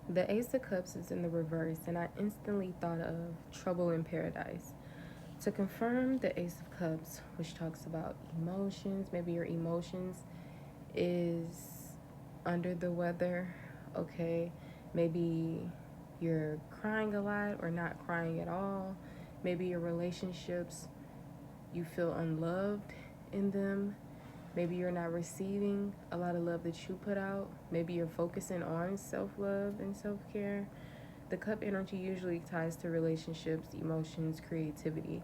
The Ace of Cups is in the reverse, and I instantly thought of Trouble in Paradise. To confirm the Ace of Cups, which talks about emotions, maybe your emotions is under the weather, okay? Maybe you're crying a lot or not crying at all. Maybe your relationships, you feel unloved in them. Maybe you're not receiving a lot of love that you put out. Maybe you're focusing on self love and self care. The cup energy usually ties to relationships, emotions, creativity.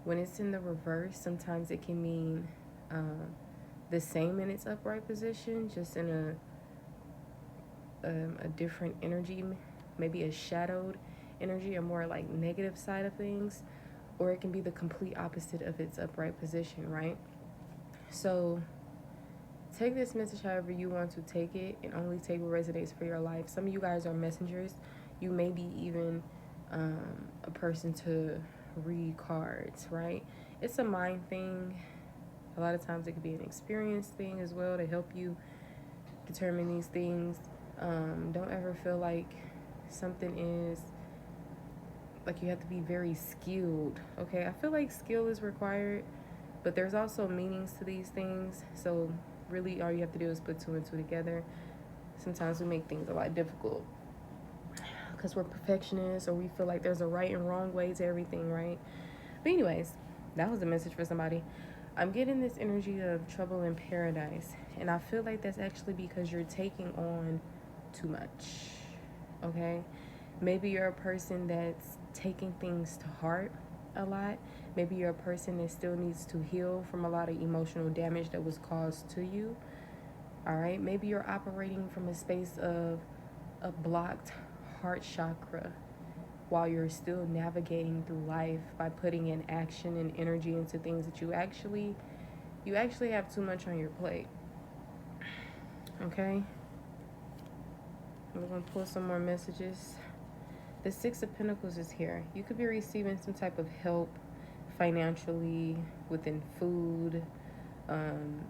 When it's in the reverse, sometimes it can mean the same in its upright position, just in a different energy, maybe a shadowed energy, a more like negative side of things, or it can be the complete opposite of its upright position, right? So take this message however you want to take it, and only take what resonates for your life. Some of you guys are messengers. You may be even a person to read cards, right? It's a mind thing. A lot of times it could be an experience thing as well to help you determine these things. Don't ever feel like something is like you have to be very skilled. Okay, I feel like skill is required, but there's also meanings to these things. So really all you have to do is put two and two together. Sometimes we make things a lot difficult because we're perfectionists or we feel like there's a right and wrong way to everything, right? But anyways, that was a message for somebody. I'm getting this energy of trouble in paradise, and I feel like that's actually because you're taking on too much. Okay? Maybe you're a person that's taking things to heart a lot. Maybe you're a person that still needs to heal from a lot of emotional damage that was caused to you. All right? Maybe you're operating from a space of a blocked heart chakra while you're still navigating through life by putting in action and energy into things that you actually have too much on your plate. Okay? We're going to pull some more messages. The Six of Pentacles is here. You could be receiving some type of help financially, within food, um,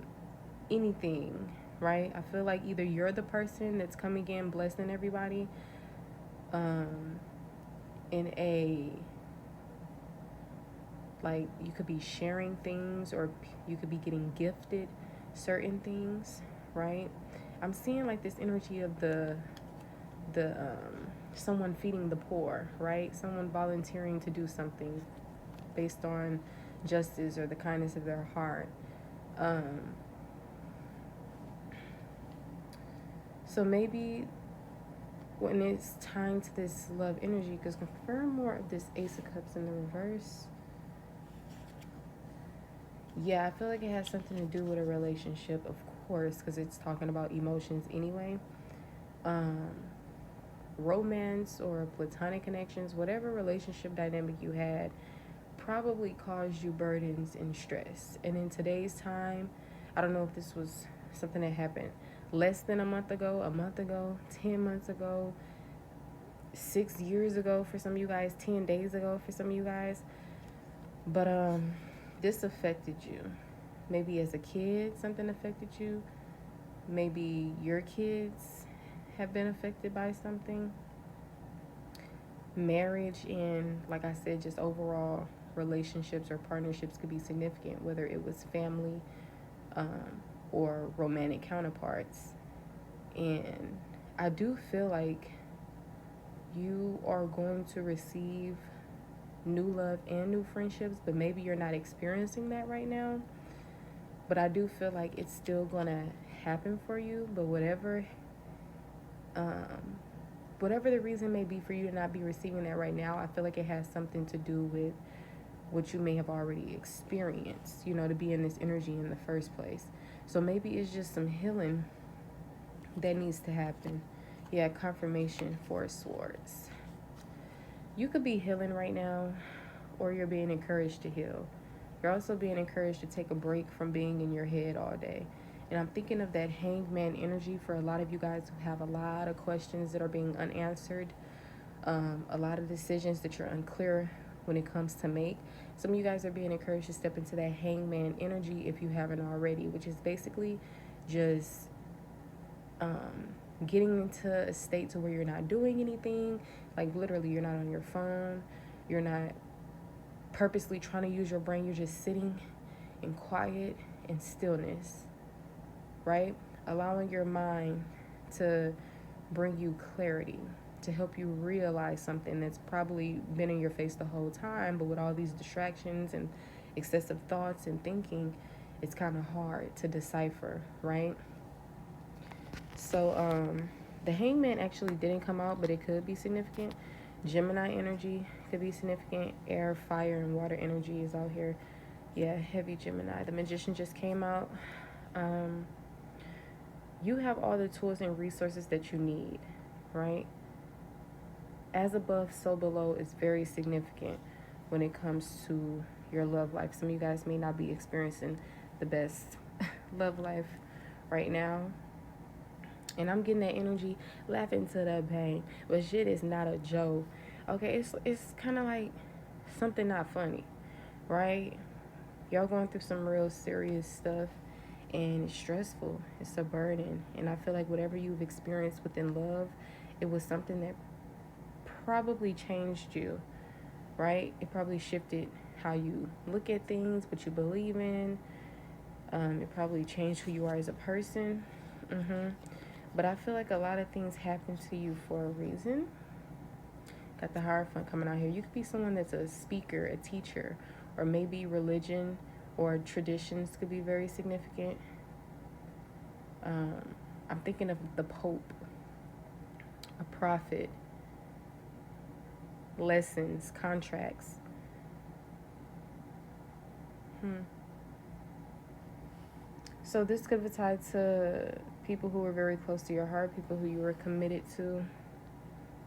anything, right? I feel like either you're the person that's coming in blessing everybody um, in a, like, you could be sharing things, or you could be getting gifted certain things, right? I'm seeing like this energy of the someone feeding the poor, right? Someone volunteering to do something based on justice or the kindness of their heart. Um, so maybe when it's tying to this love energy, because confirm more of this Ace of Cups in the reverse. Yeah, I feel like it has something to do with a relationship, of course, because it's talking about emotions anyway. Um, Romance or platonic connections, whatever relationship dynamic you had, probably caused you burdens and stress. And in today's time, I don't know if this was something that happened less than a month ago, 10 months ago, 6 years ago for some of you guys, 10 days ago for some of you guys. But this affected you. Maybe as a kid, something affected you. Maybe your kids have been affected by something. Marriage and, like I said, just overall relationships or partnerships could be significant, whether it was family um, or romantic counterparts. And I do feel like you are going to receive new love and new friendships, but maybe you're not experiencing that right now. But I do feel like it's still gonna happen for you. But um, whatever the reason may be for you to not be receiving that right now, I feel like it has something to do with what you may have already experienced, to be in this energy in the first place. So maybe it's just some healing that needs to happen. Yeah, confirmation for swords. You could be healing right now, or you're being encouraged to heal. You're also being encouraged to take a break from being in your head all day. And I'm thinking of that hangman energy for a lot of you guys who have a lot of questions that are being unanswered, a lot of decisions that you're unclear when it comes to make. Some of you guys are being encouraged to step into that hangman energy if you haven't already, which is basically just getting into a state to where you're not doing anything, like literally you're not on your phone, you're not purposely trying to use your brain, you're just sitting in quiet and stillness, right? Allowing your mind to bring you clarity, to help you realize something that's probably been in your face the whole time, but with all these distractions and excessive thoughts and thinking, it's kind of hard to decipher, right? So, the hangman actually didn't come out, but it could be significant. Gemini energy could be significant. Air, fire, and water energy is out here. Yeah, heavy Gemini. The magician just came out. Um, you have all the tools and resources that you need, right? As above, so below is very significant when it comes to your love life. Some of you guys may not be experiencing the best love life right now. And I'm getting that energy, laughing to the pain. But shit is not a joke. Okay, it's kind of like something not funny, right? Y'all going through some real serious stuff, and it's stressful. It's a burden. And I feel like whatever you've experienced within love, it was something that probably changed you, right? It probably shifted how you look at things, what you believe in. It probably changed who you are as a person. But I feel like a lot of things happen to you for a reason. Got the Hierophant coming out here. You could be someone that's a speaker, a teacher, or maybe religion or traditions could be very significant. I'm thinking of the Pope, a prophet, lessons, contracts. So this could be tied to people who were very close to your heart, people who you were committed to.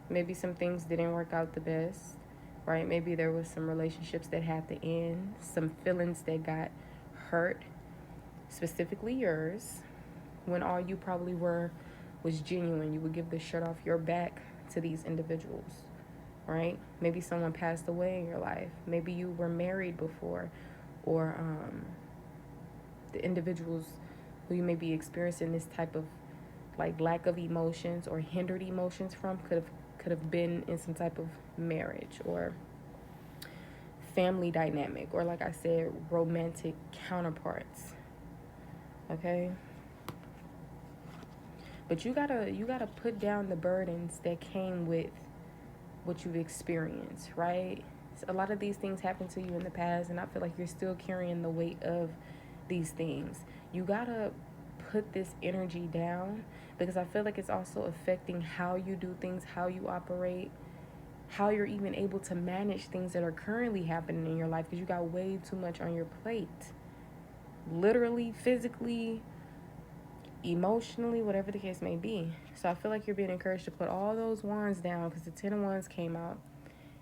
Maybe some things didn't work out the best, right? Maybe there was some relationships that had to end, some feelings that got hurt, specifically yours, when all you probably were was genuine. You would give the shirt off your back to these individuals, right? Maybe someone passed away in your life. Maybe you were married before, or the individuals who you may be experiencing this type of like lack of emotions or hindered emotions from could have been in some type of marriage or family dynamic, or like I said, romantic counterparts. Okay? But you gotta put down the burdens that came with what you've experienced, right? So a lot of these things happened to you in the past, and I feel like you're still carrying the weight of these things. You gotta put this energy down, because I feel like it's also affecting how you do things, how you operate, how you're even able to manage things that are currently happening in your life, because you got way too much on your plate. Literally, physically, emotionally, whatever the case may be. So I feel like you're being encouraged to put all those wands down, because the Ten of Wands came out,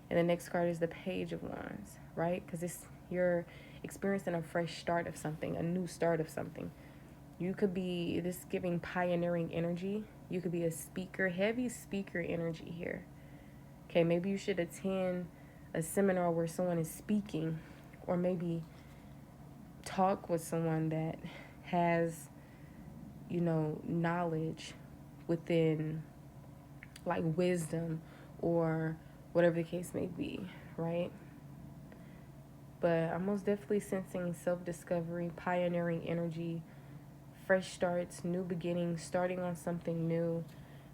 and the next card is the Page of Wands, right? Because you're experiencing a fresh start of something, a new start of something. You could be this giving pioneering energy. You could be a speaker, heavy speaker energy here. Okay, maybe you should attend a seminar where someone is speaking, or maybe talk with someone that has, knowledge within like wisdom or whatever the case may be, right? But I'm most definitely sensing self-discovery, pioneering energy, fresh starts, new beginnings, starting on something new,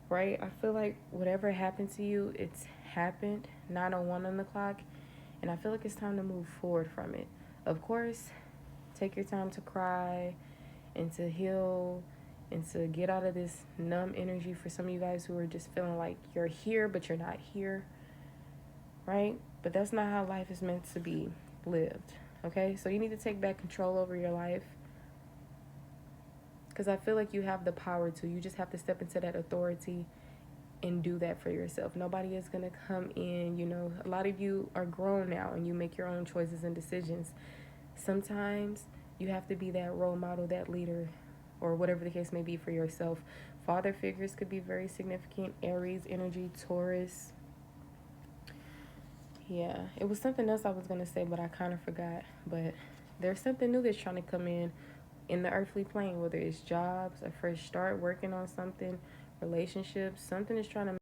right? I feel like whatever happened to you, it's happened, 9:01 on the clock, and I feel like it's time to move forward from it. Of course, take your time to cry and to heal and to get out of this numb energy. For some of you guys who are just feeling like you're here but you're not here, right? But that's not how life is meant to be lived, okay? So you need to take back control over your life, because I feel like you have the power to. You just have to step into that authority and do that for yourself. Nobody is going to come in. A lot of you are grown now and you make your own choices and decisions. Sometimes you have to be that role model, that leader, or whatever the case may be for yourself. Father figures could be very significant. Aries energy, Taurus. Yeah, it was something else I was going to say, but I kind of forgot. But there's something new that's trying to come in the earthly plane, whether it's jobs, a fresh start, working on something, relationships. Something is trying to